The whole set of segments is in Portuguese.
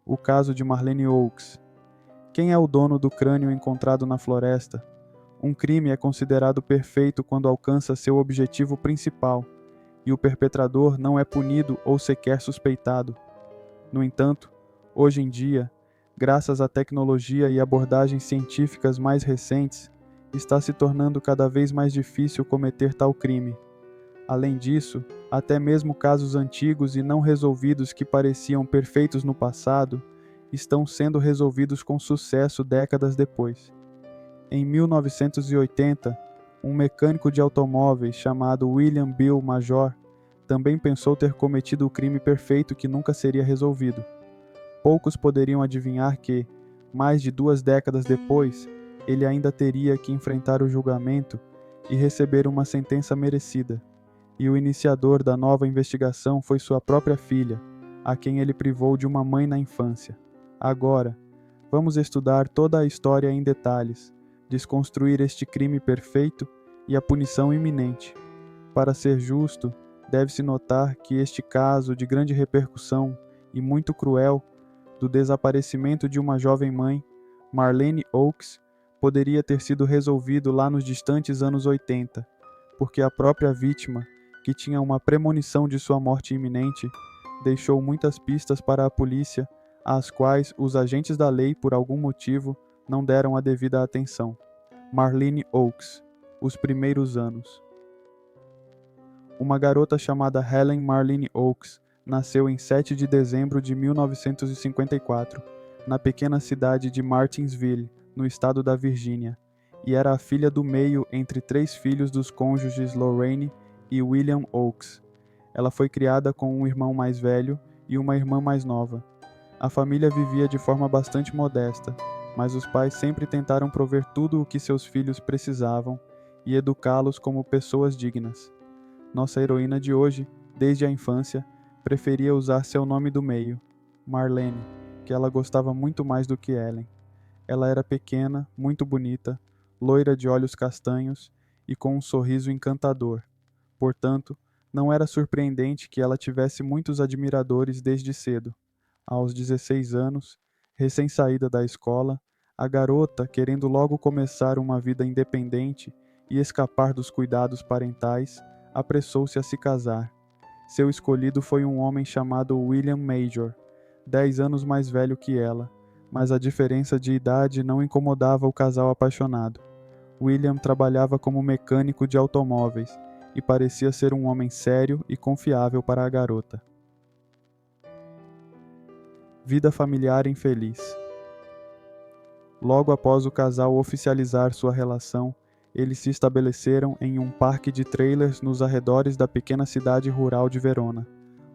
O caso de Marlene Oakes. Quem é o dono do crânio encontrado na floresta? Um crime é considerado perfeito quando alcança seu objetivo principal, e o perpetrador não é punido ou sequer suspeitado. No entanto, hoje em dia, graças à tecnologia e abordagens científicas mais recentes, está se tornando cada vez mais difícil cometer tal crime. Além disso, até mesmo casos antigos e não resolvidos que pareciam perfeitos no passado, estão sendo resolvidos com sucesso décadas depois. Em 1980, um mecânico de automóveis chamado William Bill Major também pensou ter cometido o crime perfeito que nunca seria resolvido. Poucos poderiam adivinhar que, mais de 2 décadas depois, ele ainda teria que enfrentar o julgamento e receber uma sentença merecida. E o iniciador da nova investigação foi sua própria filha, a quem ele privou de uma mãe na infância. Agora, vamos estudar toda a história em detalhes, desconstruir este crime perfeito e a punição iminente. Para ser justo, deve-se notar que este caso de grande repercussão e muito cruel do desaparecimento de uma jovem mãe, Marlene Oakes, poderia ter sido resolvido lá nos distantes anos 80, porque a própria vítima, que tinha uma premonição de sua morte iminente, deixou muitas pistas para a polícia, às quais os agentes da lei, por algum motivo, não deram a devida atenção. Marlene Oakes, os primeiros anos. Uma garota chamada Helen Marlene Oakes nasceu em 7 de dezembro de 1954, na pequena cidade de Martinsville, no estado da Virgínia, e era a filha do meio entre 3 filhos dos cônjuges Lorraine e William Oakes. Ela foi criada com um irmão mais velho e uma irmã mais nova. A família vivia de forma bastante modesta, mas os pais sempre tentaram prover tudo o que seus filhos precisavam e educá-los como pessoas dignas. Nossa heroína de hoje, desde a infância, preferia usar seu nome do meio, Marlene, que ela gostava muito mais do que Ellen. Ela era pequena, muito bonita, loira de olhos castanhos e com um sorriso encantador. Portanto, não era surpreendente que ela tivesse muitos admiradores desde cedo. Aos 16 anos, recém-saída da escola, a garota, querendo logo começar uma vida independente e escapar dos cuidados parentais, apressou-se a se casar. Seu escolhido foi um homem chamado William Major, 10 anos mais velho que ela, mas a diferença de idade não incomodava o casal apaixonado. William trabalhava como mecânico de automóveis e parecia ser um homem sério e confiável para a garota. Vida familiar infeliz. Logo após o casal oficializar sua relação, eles se estabeleceram em um parque de trailers nos arredores da pequena cidade rural de Verona,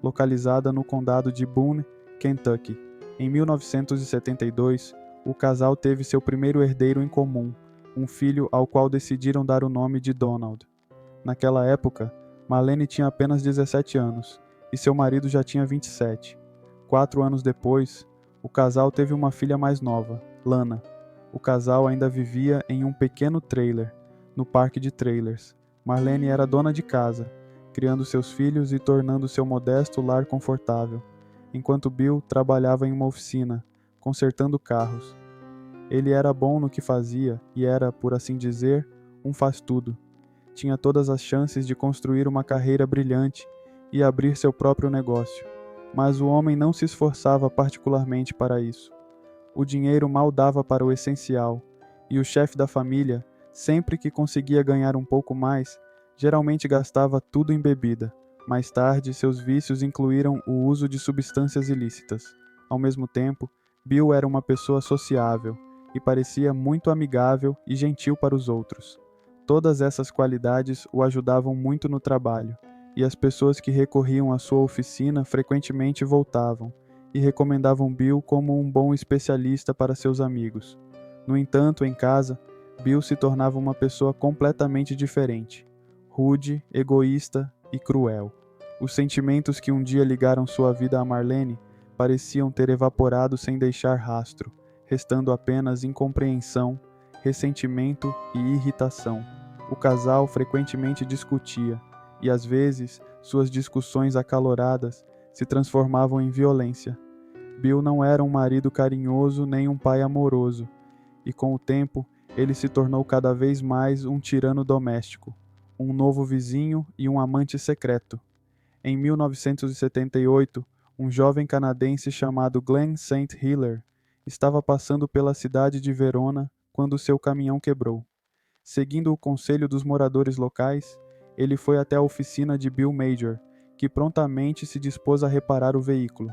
localizada no condado de Boone, Kentucky. Em 1972, o casal teve seu primeiro herdeiro em comum, um filho ao qual decidiram dar o nome de Donald. Naquela época, Marlene tinha apenas 17 anos e seu marido já tinha 27. 4 anos depois, o casal teve uma filha mais nova, Lana. O casal ainda vivia em um pequeno trailer, no parque de trailers. Marlene era dona de casa, criando seus filhos e tornando seu modesto lar confortável, enquanto Bill trabalhava em uma oficina, consertando carros. Ele era bom no que fazia e era, por assim dizer, um faz-tudo. Tinha todas as chances de construir uma carreira brilhante e abrir seu próprio negócio, mas o homem não se esforçava particularmente para isso. O dinheiro mal dava para o essencial, e o chefe da família, sempre que conseguia ganhar um pouco mais, geralmente gastava tudo em bebida. Mais tarde, seus vícios incluíram o uso de substâncias ilícitas. Ao mesmo tempo, Bill era uma pessoa sociável e parecia muito amigável e gentil para os outros. Todas essas qualidades o ajudavam muito no trabalho, e as pessoas que recorriam à sua oficina frequentemente voltavam e recomendavam Bill como um bom especialista para seus amigos. No entanto, em casa, Bill se tornava uma pessoa completamente diferente, rude, egoísta e cruel. Os sentimentos que um dia ligaram sua vida a Marlene pareciam ter evaporado sem deixar rastro, restando apenas incompreensão, ressentimento e irritação. O casal frequentemente discutia, e às vezes suas discussões acaloradas se transformavam em violência. Bill não era um marido carinhoso nem um pai amoroso, e com o tempo ele se tornou cada vez mais um tirano doméstico, um novo vizinho e um amante secreto. Em 1978, um jovem canadense chamado Glenn St. Hilaire estava passando pela cidade de Verona quando seu caminhão quebrou. Seguindo o conselho dos moradores locais, ele foi até a oficina de Bill Major, que prontamente se dispôs a reparar o veículo.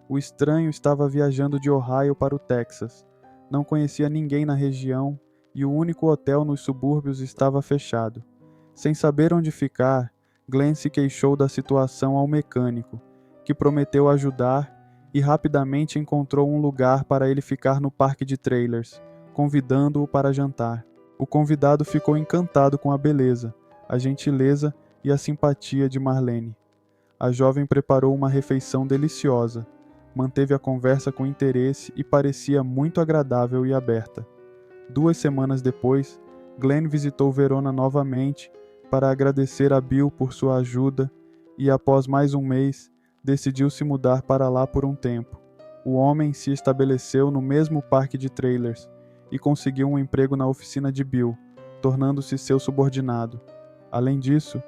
O estranho estava viajando de Ohio para o Texas. Não conhecia ninguém na região e o único hotel nos subúrbios estava fechado. Sem saber onde ficar, Glenn se queixou da situação ao mecânico, que prometeu ajudar e rapidamente encontrou um lugar para ele ficar no parque de trailers, convidando-o para jantar. O convidado ficou encantado com a beleza, a gentileza e a simpatia de Marlene. A jovem preparou uma refeição deliciosa, manteve a conversa com interesse e parecia muito agradável e aberta. 2 semanas depois, Glenn visitou Verona novamente para agradecer a Bill por sua ajuda e, após mais um mês, decidiu se mudar para lá por um tempo. O homem se estabeleceu no mesmo parque de trailers e conseguiu um emprego na oficina de Bill, tornando-se seu subordinado. Além disso,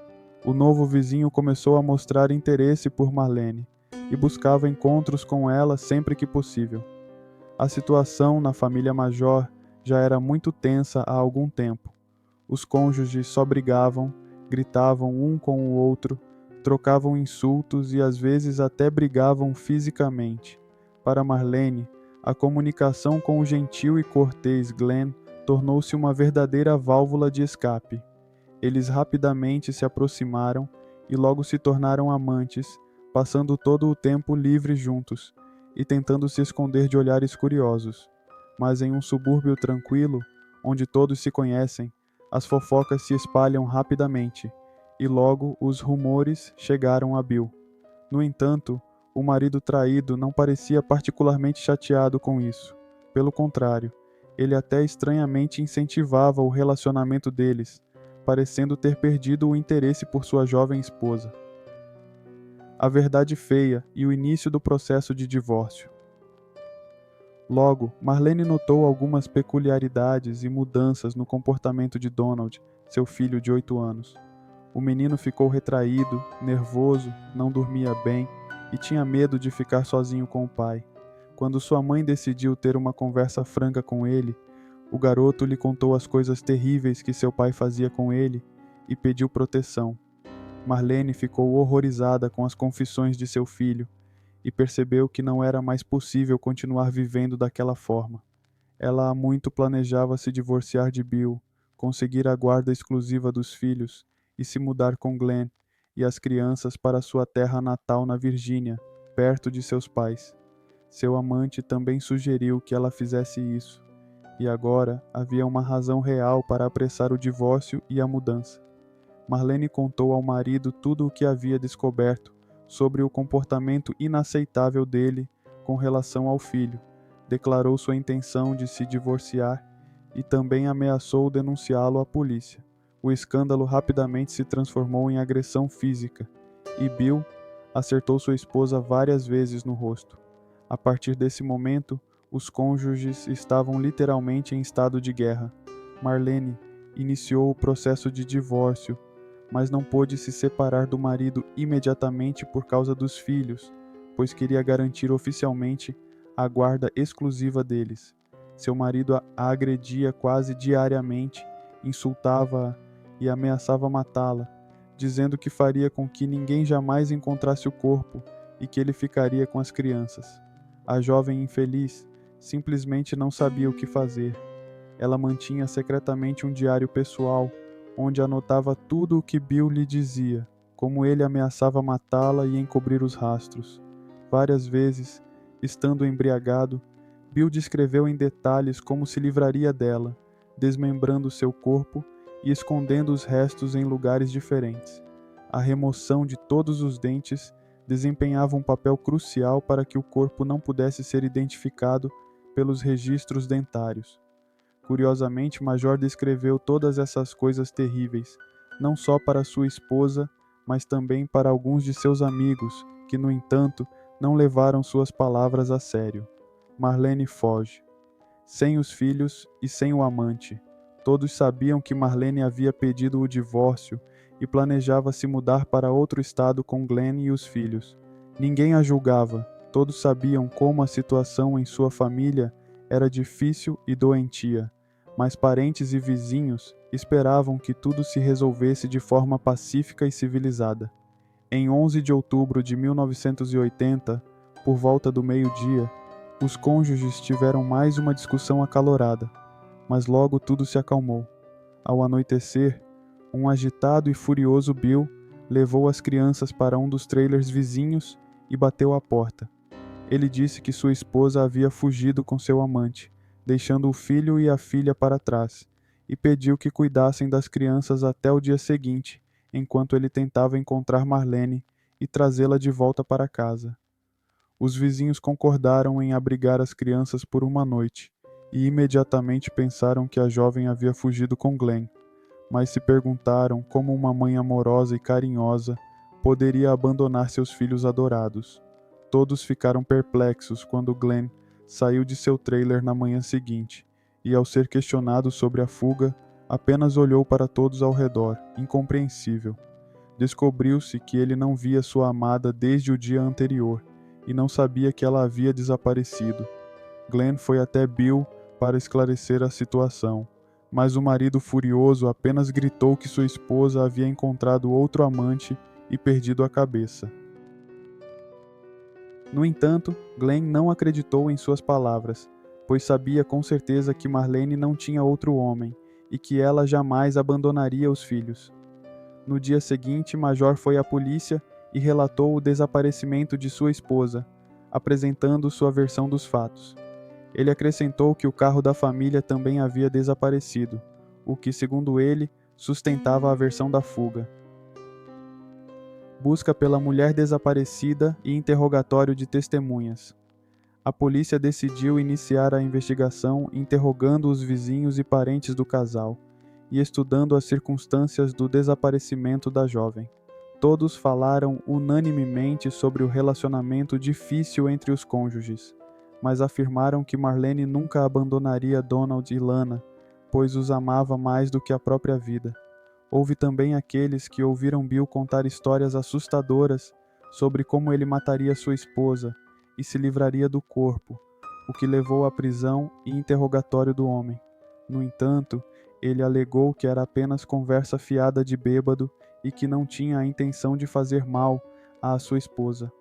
o novo vizinho começou a mostrar interesse por Marlene e buscava encontros com ela sempre que possível. A situação na família Major já era muito tensa há algum tempo. Os cônjuges só brigavam, gritavam um com o outro, trocavam insultos e às vezes até brigavam fisicamente. Para Marlene, a comunicação com o gentil e cortês Glenn tornou-se uma verdadeira válvula de escape. Eles rapidamente se aproximaram e logo se tornaram amantes, passando todo o tempo livre juntos e tentando se esconder de olhares curiosos. Mas em um subúrbio tranquilo, onde todos se conhecem, as fofocas se espalham rapidamente, e logo os rumores chegaram a Bill. No entanto, o marido traído não parecia particularmente chateado com isso. Pelo contrário, ele até estranhamente incentivava o relacionamento deles, parecendo ter perdido o interesse por sua jovem esposa. A verdade feia e o início do processo de divórcio. Logo, Marlene notou algumas peculiaridades e mudanças no comportamento de Donald, seu filho de 8 anos. O menino ficou retraído, nervoso, não dormia bem e tinha medo de ficar sozinho com o pai. Quando sua mãe decidiu ter uma conversa franca com ele, o garoto lhe contou as coisas terríveis que seu pai fazia com ele e pediu proteção. Marlene ficou horrorizada com as confissões de seu filho e percebeu que não era mais possível continuar vivendo daquela forma. Ela há muito planejava se divorciar de Bill, conseguir a guarda exclusiva dos filhos e se mudar com Glenn e as crianças para sua terra natal na Virgínia, perto de seus pais. Seu amante também sugeriu que ela fizesse isso, e agora havia uma razão real para apressar o divórcio e a mudança. Marlene contou ao marido tudo o que havia descoberto sobre o comportamento inaceitável dele com relação ao filho, declarou sua intenção de se divorciar e também ameaçou denunciá-lo à polícia. O escândalo rapidamente se transformou em agressão física, e Bill acertou sua esposa várias vezes no rosto. A partir desse momento, os cônjuges estavam literalmente em estado de guerra. Marlene iniciou o processo de divórcio, mas não pôde se separar do marido imediatamente por causa dos filhos, pois queria garantir oficialmente a guarda exclusiva deles. Seu marido a agredia quase diariamente, insultava-a e ameaçava matá-la, dizendo que faria com que ninguém jamais encontrasse o corpo e que ele ficaria com as crianças. A jovem infeliz simplesmente não sabia o que fazer. Ela mantinha secretamente um diário pessoal, onde anotava tudo o que Bill lhe dizia, como ele ameaçava matá-la e encobrir os rastros. Várias vezes, estando embriagado, Bill descreveu em detalhes como se livraria dela, desmembrando seu corpo e escondendo os restos em lugares diferentes. A remoção de todos os dentes desempenhava um papel crucial para que o corpo não pudesse ser identificado pelos registros dentários. Curiosamente, Major descreveu todas essas coisas terríveis, não só para sua esposa, mas também para alguns de seus amigos, que, no entanto, não levaram suas palavras a sério. Marlene foge. Sem os filhos e sem o amante. Todos sabiam que Marlene havia pedido o divórcio e planejava se mudar para outro estado com Glenn e os filhos. Ninguém a julgava. Todos sabiam como a situação em sua família era difícil e doentia, mas parentes e vizinhos esperavam que tudo se resolvesse de forma pacífica e civilizada. Em 11 de outubro de 1980, por volta do meio-dia, os cônjuges tiveram mais uma discussão acalorada, mas logo tudo se acalmou. Ao anoitecer, um agitado e furioso Bill levou as crianças para um dos trailers vizinhos e bateu à porta. Ele disse que sua esposa havia fugido com seu amante, deixando o filho e a filha para trás, e pediu que cuidassem das crianças até o dia seguinte, enquanto ele tentava encontrar Marlene e trazê-la de volta para casa. Os vizinhos concordaram em abrigar as crianças por uma noite, e imediatamente pensaram que a jovem havia fugido com Glenn, mas se perguntaram como uma mãe amorosa e carinhosa poderia abandonar seus filhos adorados. Todos ficaram perplexos quando Glenn saiu de seu trailer na manhã seguinte, e ao ser questionado sobre a fuga, apenas olhou para todos ao redor, incompreensível. Descobriu-se que ele não via sua amada desde o dia anterior, e não sabia que ela havia desaparecido. Glenn foi até Bill para esclarecer a situação, mas o marido furioso apenas gritou que sua esposa havia encontrado outro amante e perdido a cabeça. No entanto, Glenn não acreditou em suas palavras, pois sabia com certeza que Marlene não tinha outro homem e que ela jamais abandonaria os filhos. No dia seguinte, Major foi à polícia e relatou o desaparecimento de sua esposa, apresentando sua versão dos fatos. Ele acrescentou que o carro da família também havia desaparecido, o que, segundo ele, sustentava a versão da fuga. Busca pela mulher desaparecida e interrogatório de testemunhas. A polícia decidiu iniciar a investigação interrogando os vizinhos e parentes do casal e estudando as circunstâncias do desaparecimento da jovem. Todos falaram unanimemente sobre o relacionamento difícil entre os cônjuges, mas afirmaram que Marlene nunca abandonaria Donald e Lana, pois os amava mais do que a própria vida. Houve também aqueles que ouviram Bill contar histórias assustadoras sobre como ele mataria sua esposa e se livraria do corpo, o que levou à prisão e interrogatório do homem. No entanto, ele alegou que era apenas conversa fiada de bêbado e que não tinha a intenção de fazer mal à sua esposa.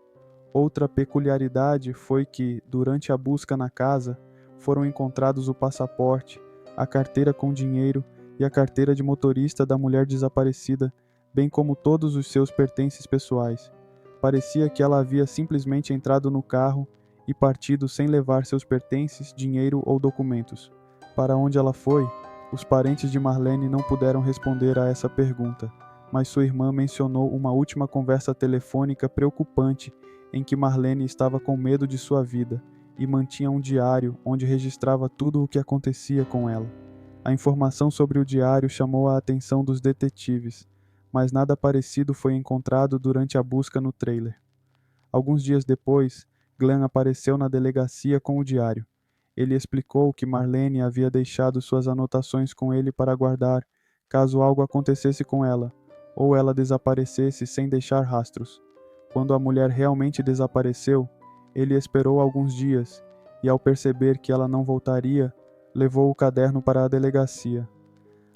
Outra peculiaridade foi que, durante a busca na casa, foram encontrados o passaporte, a carteira com dinheiro e a carteira de motorista da mulher desaparecida, bem como todos os seus pertences pessoais. Parecia que ela havia simplesmente entrado no carro e partido sem levar seus pertences, dinheiro ou documentos. Para onde ela foi? Os parentes de Marlene não puderam responder a essa pergunta, mas sua irmã mencionou uma última conversa telefônica preocupante em que Marlene estava com medo de sua vida e mantinha um diário onde registrava tudo o que acontecia com ela. A informação sobre o diário chamou a atenção dos detetives, mas nada parecido foi encontrado durante a busca no trailer. Alguns dias depois, Glenn apareceu na delegacia com o diário. Ele explicou que Marlene havia deixado suas anotações com ele para guardar caso algo acontecesse com ela, ou ela desaparecesse sem deixar rastros. Quando a mulher realmente desapareceu, ele esperou alguns dias e, ao perceber que ela não voltaria, levou o caderno para a delegacia.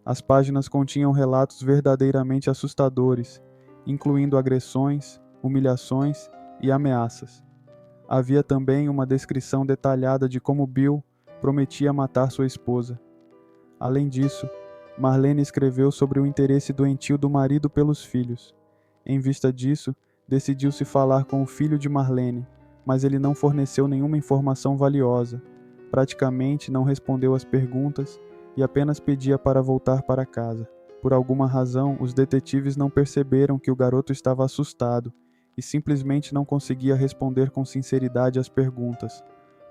As páginas continham relatos verdadeiramente assustadores, incluindo agressões, humilhações e ameaças. Havia também uma descrição detalhada de como Bill prometia matar sua esposa. Além disso, Marlene escreveu sobre o interesse doentio do marido pelos filhos. Em vista disso, decidiu-se falar com o filho de Marlene, mas ele não forneceu nenhuma informação valiosa. Praticamente não respondeu às perguntas e apenas pedia para voltar para casa. Por alguma razão, os detetives não perceberam que o garoto estava assustado e simplesmente não conseguia responder com sinceridade às perguntas,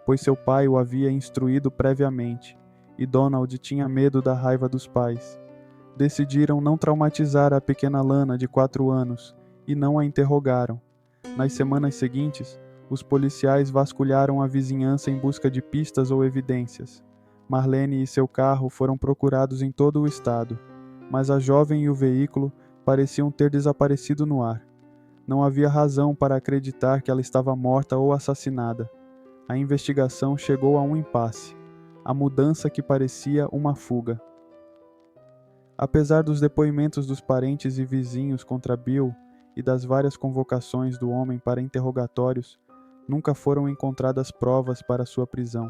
pois seu pai o havia instruído previamente, e Donald tinha medo da raiva dos pais. Decidiram não traumatizar a pequena Lana de 4 anos e não a interrogaram. Nas semanas seguintes, Os policiais vasculharam a vizinhança em busca de pistas ou evidências. Marlene e seu carro foram procurados em todo o estado, mas a jovem e o veículo pareciam ter desaparecido no ar. Não havia razão para acreditar que ela estava morta ou assassinada. A investigação chegou a um impasse. A mudança que parecia uma fuga. Apesar dos depoimentos dos parentes e vizinhos contra Bill e das várias convocações do homem para interrogatórios, nunca foram encontradas provas para sua prisão.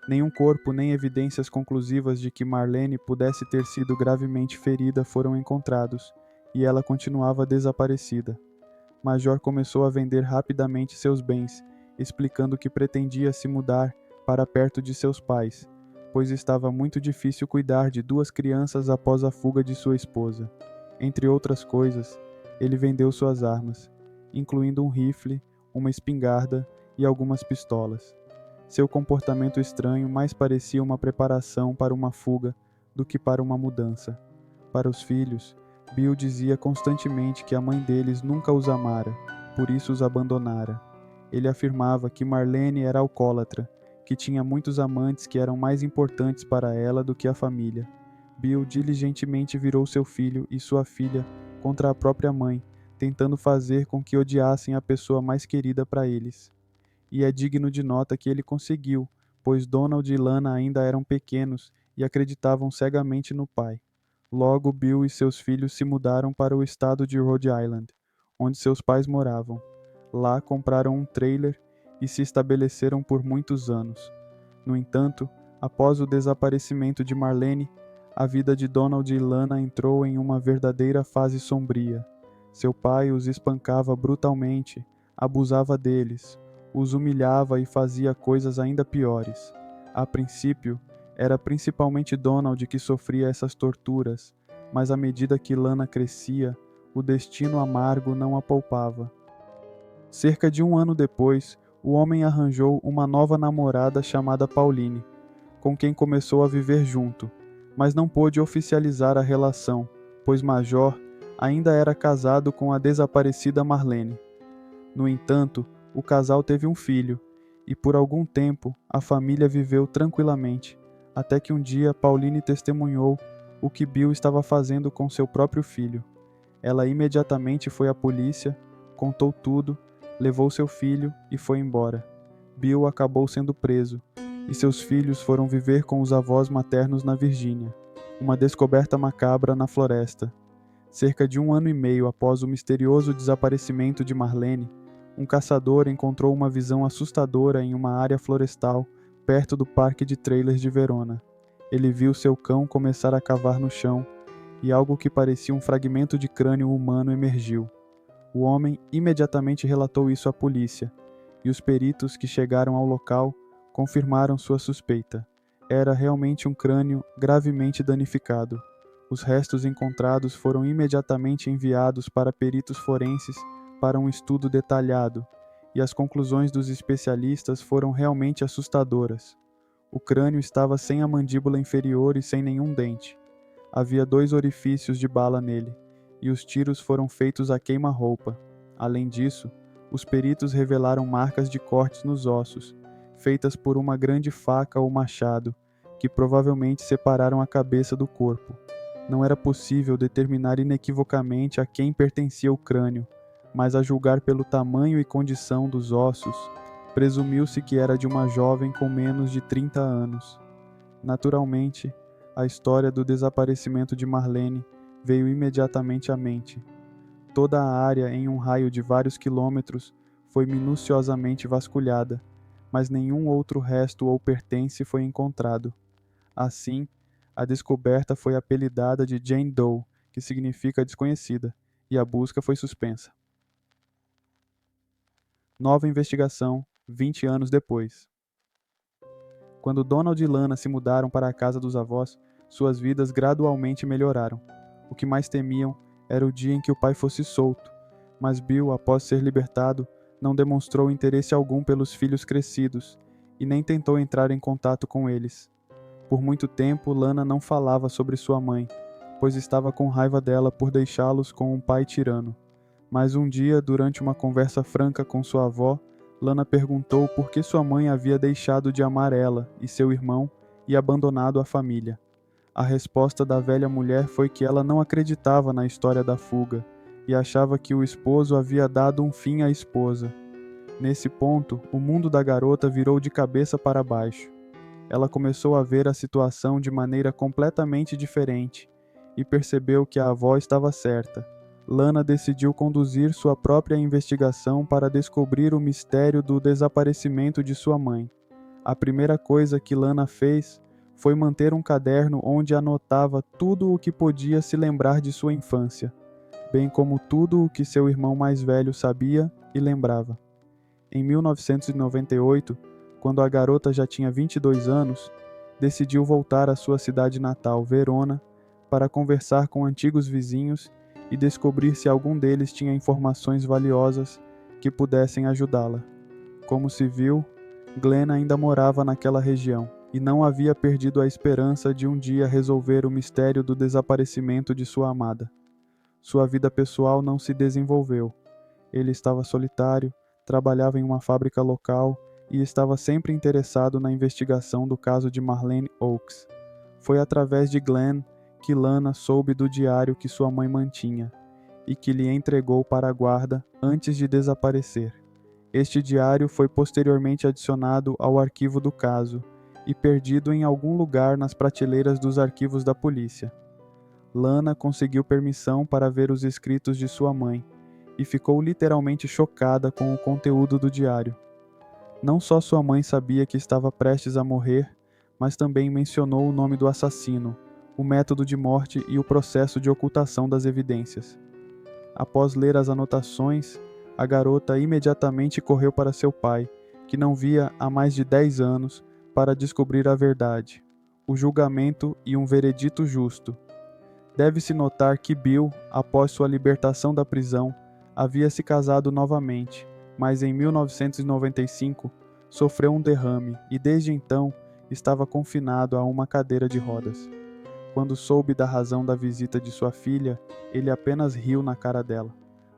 Nenhum corpo nem evidências conclusivas de que Marlene pudesse ter sido gravemente ferida foram encontrados, e ela continuava desaparecida. Major começou a vender rapidamente seus bens, explicando que pretendia se mudar para perto de seus pais, pois estava muito difícil cuidar de 2 crianças após a fuga de sua esposa. Entre outras coisas, ele vendeu suas armas, incluindo um rifle, uma espingarda e algumas pistolas. Seu comportamento estranho mais parecia uma preparação para uma fuga do que para uma mudança. Para os filhos, Bill dizia constantemente que a mãe deles nunca os amara, por isso os abandonara. Ele afirmava que Marlene era alcoólatra, que tinha muitos amantes que eram mais importantes para ela do que a família. Bill diligentemente virou seu filho e sua filha contra a própria mãe, tentando fazer com que odiassem a pessoa mais querida para eles. E é digno de nota que ele conseguiu, pois Donald e Lana ainda eram pequenos e acreditavam cegamente no pai. Logo, Bill e seus filhos se mudaram para o estado de Rhode Island, onde seus pais moravam. Lá compraram um trailer e se estabeleceram por muitos anos. No entanto, após o desaparecimento de Marlene, a vida de Donald e Lana entrou em uma verdadeira fase sombria. Seu pai os espancava brutalmente, abusava deles, os humilhava e fazia coisas ainda piores. A princípio, era principalmente Donald que sofria essas torturas, mas à medida que Lana crescia, o destino amargo não a poupava. Cerca de 1 ano depois, o homem arranjou uma nova namorada chamada Pauline, com quem começou a viver junto, mas não pôde oficializar a relação, pois Major ainda era casado com a desaparecida Marlene. No entanto, o casal teve um filho, e por algum tempo a família viveu tranquilamente, até que um dia Pauline testemunhou o que Bill estava fazendo com seu próprio filho. Ela imediatamente foi à polícia, contou tudo, levou seu filho e foi embora. Bill acabou sendo preso, e seus filhos foram viver com os avós maternos na Virgínia, uma descoberta macabra na floresta. Cerca de 1 ano e meio após o misterioso desaparecimento de Marlene, um caçador encontrou uma visão assustadora em uma área florestal perto do parque de trailers de Verona. Ele viu seu cão começar a cavar no chão e algo que parecia um fragmento de crânio humano emergiu. O homem imediatamente relatou isso à polícia, e os peritos que chegaram ao local confirmaram sua suspeita. Era realmente um crânio gravemente danificado. Os restos encontrados foram imediatamente enviados para peritos forenses para um estudo detalhado, e as conclusões dos especialistas foram realmente assustadoras. O crânio estava sem a mandíbula inferior e sem nenhum dente. Havia 2 orifícios de bala nele, e os tiros foram feitos a queima-roupa. Além disso, os peritos revelaram marcas de cortes nos ossos, feitas por uma grande faca ou machado, que provavelmente separaram a cabeça do corpo. Não era possível determinar inequivocamente a quem pertencia o crânio, mas a julgar pelo tamanho e condição dos ossos, presumiu-se que era de uma jovem com menos de 30 anos. Naturalmente, a história do desaparecimento de Marlene veio imediatamente à mente. Toda a área em um raio de vários quilômetros foi minuciosamente vasculhada, mas nenhum outro resto ou pertence foi encontrado. Assim, a descoberta foi apelidada de Jane Doe, que significa desconhecida, e a busca foi suspensa. Nova investigação, 20 anos depois. Quando Donald e Lana se mudaram para a casa dos avós, suas vidas gradualmente melhoraram. O que mais temiam era o dia em que o pai fosse solto, mas Bill, após ser libertado, não demonstrou interesse algum pelos filhos crescidos e nem tentou entrar em contato com eles. Por muito tempo, Lana não falava sobre sua mãe, pois estava com raiva dela por deixá-los com um pai tirano. Mas um dia, durante uma conversa franca com sua avó, Lana perguntou por que sua mãe havia deixado de amar ela e seu irmão e abandonado a família. A resposta da velha mulher foi que ela não acreditava na história da fuga e achava que o esposo havia dado um fim à esposa. Nesse ponto, o mundo da garota virou de cabeça para baixo. Ela começou a ver a situação de maneira completamente diferente e percebeu que a avó estava certa. Lana decidiu conduzir sua própria investigação para descobrir o mistério do desaparecimento de sua mãe. A primeira coisa que Lana fez foi manter um caderno onde anotava tudo o que podia se lembrar de sua infância, bem como tudo o que seu irmão mais velho sabia e lembrava. Em 1998, quando a garota já tinha 22 anos, decidiu voltar à sua cidade natal, Verona, para conversar com antigos vizinhos e descobrir se algum deles tinha informações valiosas que pudessem ajudá-la. Como se viu, Glenn ainda morava naquela região e não havia perdido a esperança de um dia resolver o mistério do desaparecimento de sua amada. Sua vida pessoal não se desenvolveu. Ele estava solitário, trabalhava em uma fábrica local e estava sempre interessado na investigação do caso de Marlene Oakes. Foi através de Glenn que Lana soube do diário que sua mãe mantinha e que lhe entregou para a guarda antes de desaparecer. Este diário foi posteriormente adicionado ao arquivo do caso e perdido em algum lugar nas prateleiras dos arquivos da polícia. Lana conseguiu permissão para ver os escritos de sua mãe e ficou literalmente chocada com o conteúdo do diário. Não só sua mãe sabia que estava prestes a morrer, mas também mencionou o nome do assassino, o método de morte e o processo de ocultação das evidências. Após ler as anotações, a garota imediatamente correu para seu pai, que não via há mais de 10 anos, para descobrir a verdade, o julgamento e um veredito justo. Deve-se notar que Bill, após sua libertação da prisão, havia se casado novamente, mas em 1995 sofreu um derrame e desde então estava confinado a uma cadeira de rodas. Quando soube da razão da visita de sua filha, ele apenas riu na cara dela.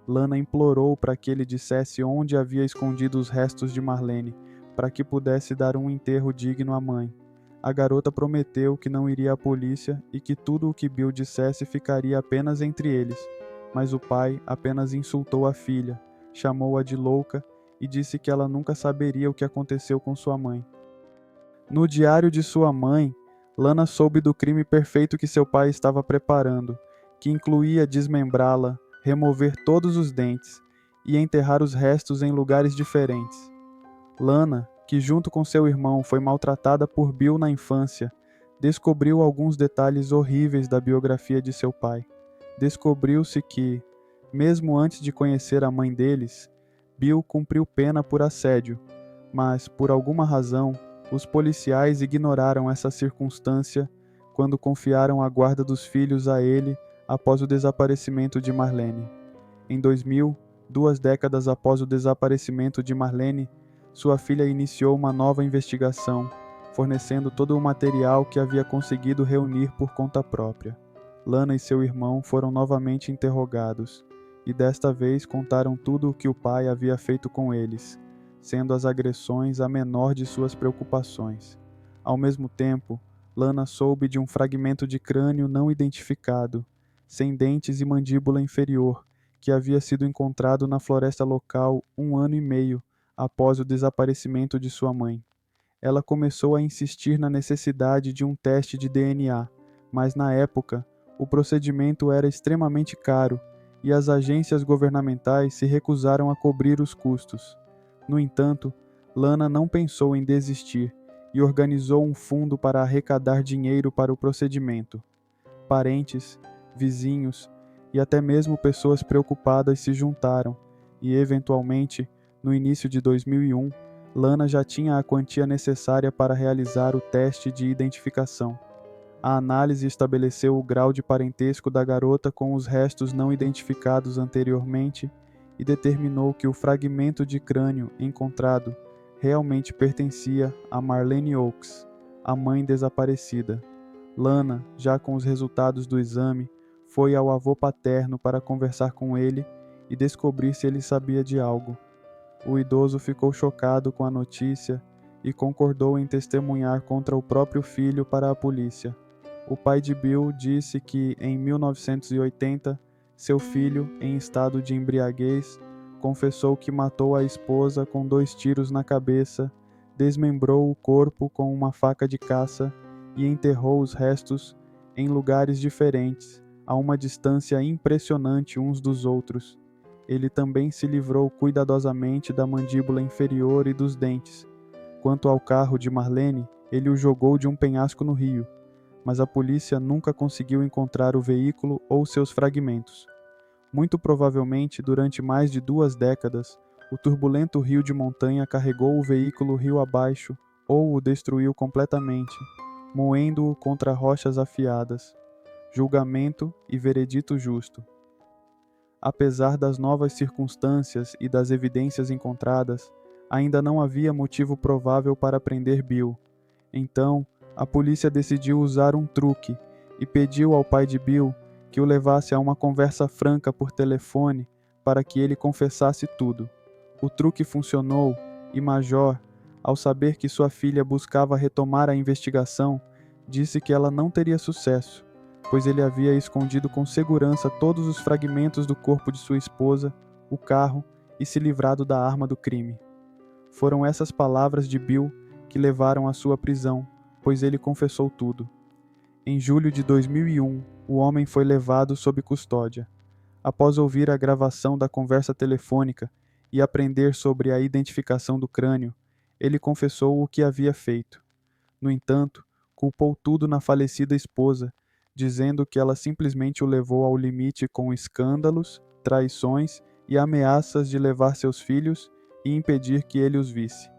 Lana implorou para que ele dissesse onde havia escondido os restos de Marlene, para que pudesse dar um enterro digno à mãe. A garota prometeu que não iria à polícia e que tudo o que Bill dissesse ficaria apenas entre eles, mas o pai apenas insultou a filha, chamou-a de louca e disse que ela nunca saberia o que aconteceu com sua mãe. No diário de sua mãe, Lana soube do crime perfeito que seu pai estava preparando, que incluía desmembrá-la, remover todos os dentes e enterrar os restos em lugares diferentes. Lana, que junto com seu irmão foi maltratada por Bill na infância, descobriu alguns detalhes horríveis da biografia de seu pai. Descobriu-se que, mesmo antes de conhecer a mãe deles, Bill cumpriu pena por assédio, mas, por alguma razão, os policiais ignoraram essa circunstância quando confiaram a guarda dos filhos a ele após o desaparecimento de Marlene. Em 2000, 2 décadas após o desaparecimento de Marlene, sua filha iniciou uma nova investigação, fornecendo todo o material que havia conseguido reunir por conta própria. Lana e seu irmão foram novamente interrogados, e desta vez contaram tudo o que o pai havia feito com eles, sendo as agressões a menor de suas preocupações. Ao mesmo tempo, Lana soube de um fragmento de crânio não identificado, sem dentes e mandíbula inferior, que havia sido encontrado na floresta local 1 ano e meio após o desaparecimento de sua mãe. Ela começou a insistir na necessidade de um teste de DNA, mas na época, o procedimento era extremamente caro e as agências governamentais se recusaram a cobrir os custos. No entanto, Lana não pensou em desistir e organizou um fundo para arrecadar dinheiro para o procedimento. Parentes, vizinhos e até mesmo pessoas preocupadas se juntaram e, eventualmente, no início de 2001, Lana já tinha a quantia necessária para realizar o teste de identificação. A análise estabeleceu o grau de parentesco da garota com os restos não identificados anteriormente e determinou que o fragmento de crânio encontrado realmente pertencia a Marlene Oakes, a mãe desaparecida. Lana, já com os resultados do exame, foi ao avô paterno para conversar com ele e descobrir se ele sabia de algo. O idoso ficou chocado com a notícia e concordou em testemunhar contra o próprio filho para a polícia. O pai de Bill disse que, em 1980, seu filho, em estado de embriaguez, confessou que matou a esposa com 2 tiros na cabeça, desmembrou o corpo com uma faca de caça e enterrou os restos em lugares diferentes, a uma distância impressionante uns dos outros. Ele também se livrou cuidadosamente da mandíbula inferior e dos dentes. Quanto ao carro de Marlene, ele o jogou de um penhasco no rio, mas a polícia nunca conseguiu encontrar o veículo ou seus fragmentos. Muito provavelmente, durante mais de 2 décadas, o turbulento rio de montanha carregou o veículo rio abaixo ou o destruiu completamente, moendo-o contra rochas afiadas. Julgamento e veredito justo. Apesar das novas circunstâncias e das evidências encontradas, ainda não havia motivo provável para prender Bill. Então, a polícia decidiu usar um truque e pediu ao pai de Bill que o levasse a uma conversa franca por telefone para que ele confessasse tudo. O truque funcionou e Major, ao saber que sua filha buscava retomar a investigação, disse que ela não teria sucesso, pois ele havia escondido com segurança todos os fragmentos do corpo de sua esposa, o carro e se livrado da arma do crime. Foram essas palavras de Bill que levaram à sua prisão, pois ele confessou tudo. Em julho de 2001, o homem foi levado sob custódia. Após ouvir a gravação da conversa telefônica e aprender sobre a identificação do crânio, ele confessou o que havia feito. No entanto, culpou tudo na falecida esposa, dizendo que ela simplesmente o levou ao limite com escândalos, traições e ameaças de levar seus filhos e impedir que ele os visse.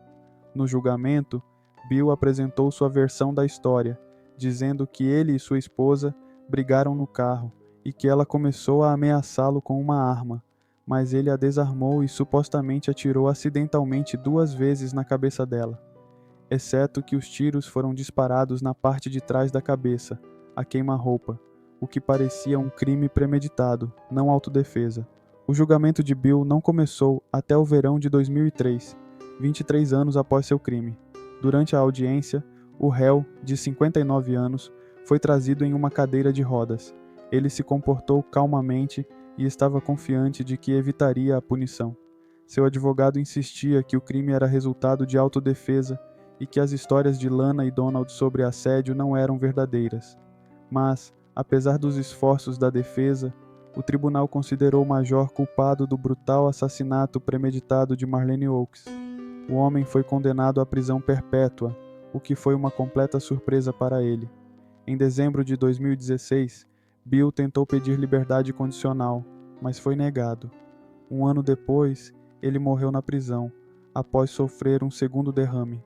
No julgamento, Bill apresentou sua versão da história, dizendo que ele e sua esposa brigaram no carro e que ela começou a ameaçá-lo com uma arma, mas ele a desarmou e supostamente atirou acidentalmente 2 vezes na cabeça dela, exceto que os tiros foram disparados na parte de trás da cabeça, a queima-roupa, o que parecia um crime premeditado, não autodefesa. O julgamento de Bill não começou até o verão de 2003, 23 anos após seu crime. Durante a audiência, o réu, de 59 anos, foi trazido em uma cadeira de rodas. Ele se comportou calmamente e estava confiante de que evitaria a punição. Seu advogado insistia que o crime era resultado de autodefesa e que as histórias de Lana e Donald sobre assédio não eram verdadeiras. Mas, apesar dos esforços da defesa, o tribunal considerou o Major culpado do brutal assassinato premeditado de Marlene Oaks. O homem foi condenado à prisão perpétua, o que foi uma completa surpresa para ele. Em dezembro de 2016, Bill tentou pedir liberdade condicional, mas foi negado. 1 ano depois, ele morreu na prisão, após sofrer um segundo derrame.